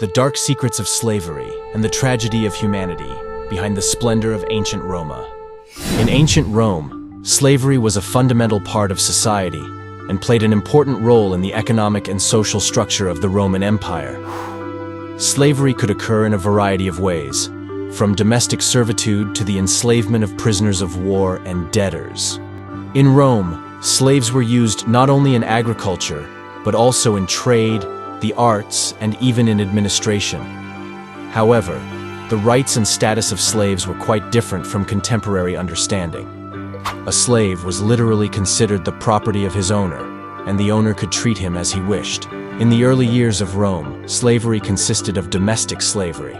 The dark secrets of slavery and the tragedy of humanity behind the splendor of ancient Roma. In ancient Rome, slavery was a fundamental part of society and played an important role in the economic and social structure of the Roman Empire. Slavery could occur in a variety of ways, from domestic servitude to the enslavement of prisoners of war and debtors. In Rome, slaves were used not only in agriculture, but also in trade, the arts, and even in administration. However, the rights and status of slaves were quite different from contemporary understanding. A slave was literally considered the property of his owner, and the owner could treat him as he wished. In the early years of Rome, slavery consisted of domestic slavery,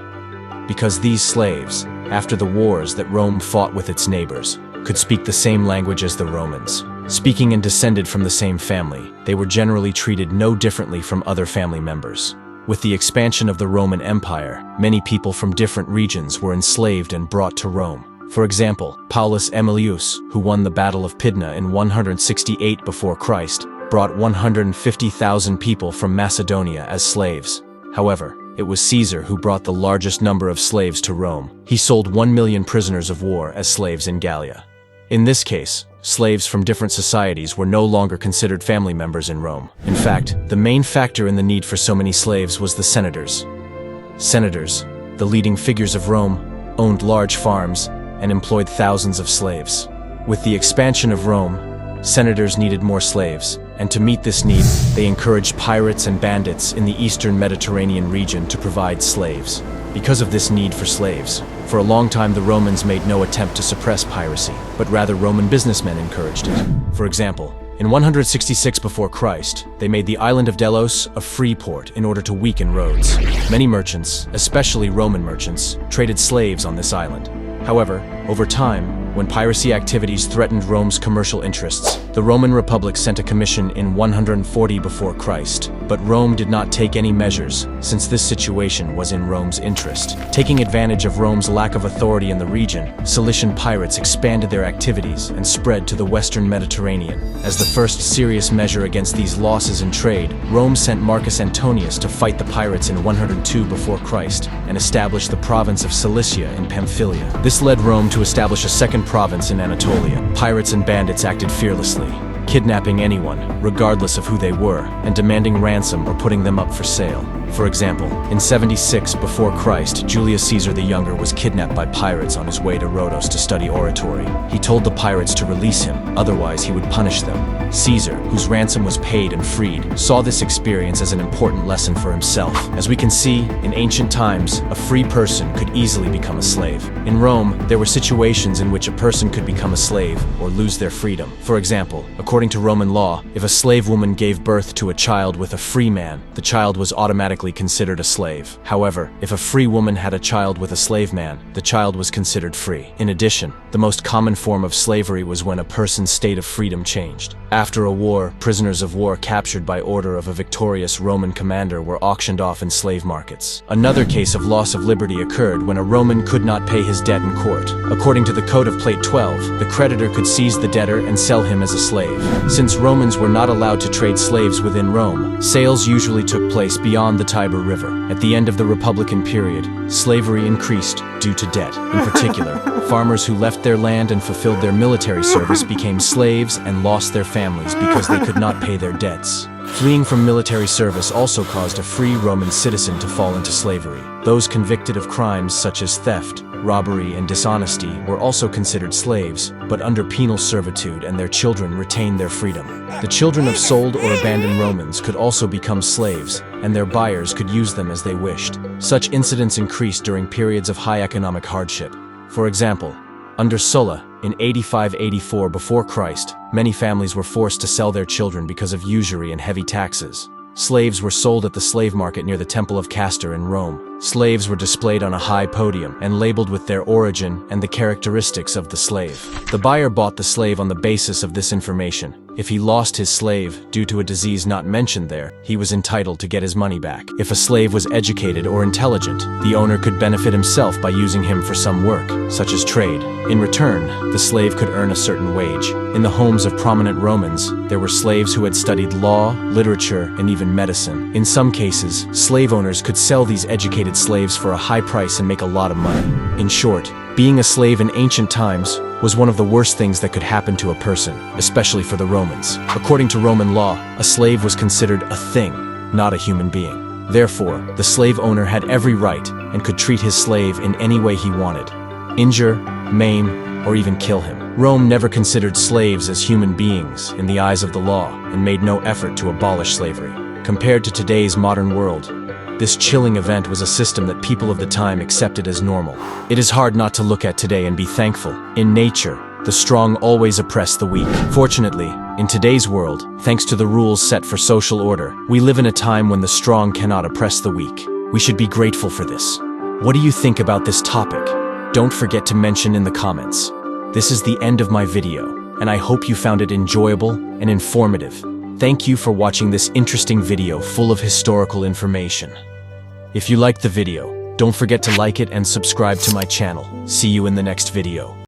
because these slaves, after the wars that Rome fought with its neighbors, could speak the same language as the Romans. Speaking and descended from the same family, they were generally treated no differently from other family members. With the expansion of the Roman Empire, many people from different regions were enslaved and brought to Rome. For example, Paulus Aemilius, who won the Battle of Pydna in 168 before Christ, brought 150,000 people from Macedonia as slaves. However, it was Caesar who brought the largest number of slaves to Rome. He sold 1 million prisoners of war as slaves in Gallia. In this case, slaves from different societies were no longer considered family members in Rome. In fact, the main factor in the need for so many slaves was the senators. Senators, the leading figures of Rome, owned large farms and employed thousands of slaves. With the expansion of Rome, senators needed more slaves, and to meet this need, they encouraged pirates and bandits in the eastern Mediterranean region to provide slaves. Because of this need for slaves, for a long time the Romans made no attempt to suppress piracy, but rather Roman businessmen encouraged it. For example, in 166 before Christ, they made the island of Delos a free port in order to weaken Rhodes. Many merchants, especially Roman merchants, traded slaves on this island. However, over time, when piracy activities threatened Rome's commercial interests, the Roman Republic sent a commission in 140 before Christ, but Rome did not take any measures, since this situation was in Rome's interest. Taking advantage of Rome's lack of authority in the region, Cilician pirates expanded their activities and spread to the western Mediterranean. As the first serious measure against these losses in trade, Rome sent Marcus Antonius to fight the pirates in 102 before Christ and establish the province of Cilicia in Pamphylia. This led Rome to establish a second province in Anatolia. Pirates and bandits acted fearlessly, kidnapping anyone, regardless of who they were, and demanding ransom or putting them up for sale. For example, in 76 before Christ, Julius Caesar the Younger was kidnapped by pirates on his way to Rhodos to study oratory. He told the pirates to release him, otherwise he would punish them. Caesar, whose ransom was paid and freed, saw this experience as an important lesson for himself. As we can see, in ancient times, a free person could easily become a slave. In Rome, there were situations in which a person could become a slave or lose their freedom. For example, according to Roman law, if a slave woman gave birth to a child with a free man, the child was automatically considered a slave. However, if a free woman had a child with a slave man, the child was considered free. In addition, the most common form of slavery was when a person's state of freedom changed. After a war, prisoners of war captured by order of a victorious Roman commander were auctioned off in slave markets. Another case of loss of liberty occurred when a Roman could not pay his debt in court. According to the Code of Plate 12, the creditor could seize the debtor and sell him as a slave. Since Romans were not allowed to trade slaves within Rome, sales usually took place beyond the Tiber River. At the end of the Republican period, slavery increased due to debt. In particular, farmers who left their land and fulfilled their military service became slaves and lost their families because they could not pay their debts. Fleeing from military service also caused a free Roman citizen to fall into slavery. Those convicted of crimes such as theft, robbery, and dishonesty were also considered slaves, but under penal servitude, and their children retained their freedom. The children of sold or abandoned Romans could also become slaves, and their buyers could use them as they wished. Such incidents increased during periods of high economic hardship. For example, under Sulla, in 85-84 before Christ, many families were forced to sell their children because of usury and heavy taxes. Slaves were sold at the slave market near the Temple of Castor in Rome. Slaves were displayed on a high podium and labeled with their origin and the characteristics of the slave. The buyer bought the slave on the basis of this information. If he lost his slave due to a disease not mentioned there, he was entitled to get his money back. If a slave was educated or intelligent, the owner could benefit himself by using him for some work, such as trade. In return, the slave could earn a certain wage. In the homes of prominent Romans, there were slaves who had studied law, literature, and even medicine. In some cases, slave owners could sell these educated slaves for a high price and make a lot of money. In short, being a slave in ancient times was one of the worst things that could happen to a person, especially for the Romans. According to Roman law, a slave was considered a thing, not a human being. Therefore, the slave owner had every right and could treat his slave in any way he wanted: injure, maim, or even kill him. Rome never considered slaves as human beings in the eyes of the law and made no effort to abolish slavery. Compared to today's modern world, this chilling event was a system that people of the time accepted as normal. It is hard not to look at today and be thankful. In nature, the strong always oppress the weak. Fortunately, in today's world, thanks to the rules set for social order, we live in a time when the strong cannot oppress the weak. We should be grateful for this. What do you think about this topic? Don't forget to mention in the comments. This is the end of my video, and I hope you found it enjoyable and informative. Thank you for watching this interesting video full of historical information. If you liked the video, don't forget to like it and subscribe to my channel. See you in the next video.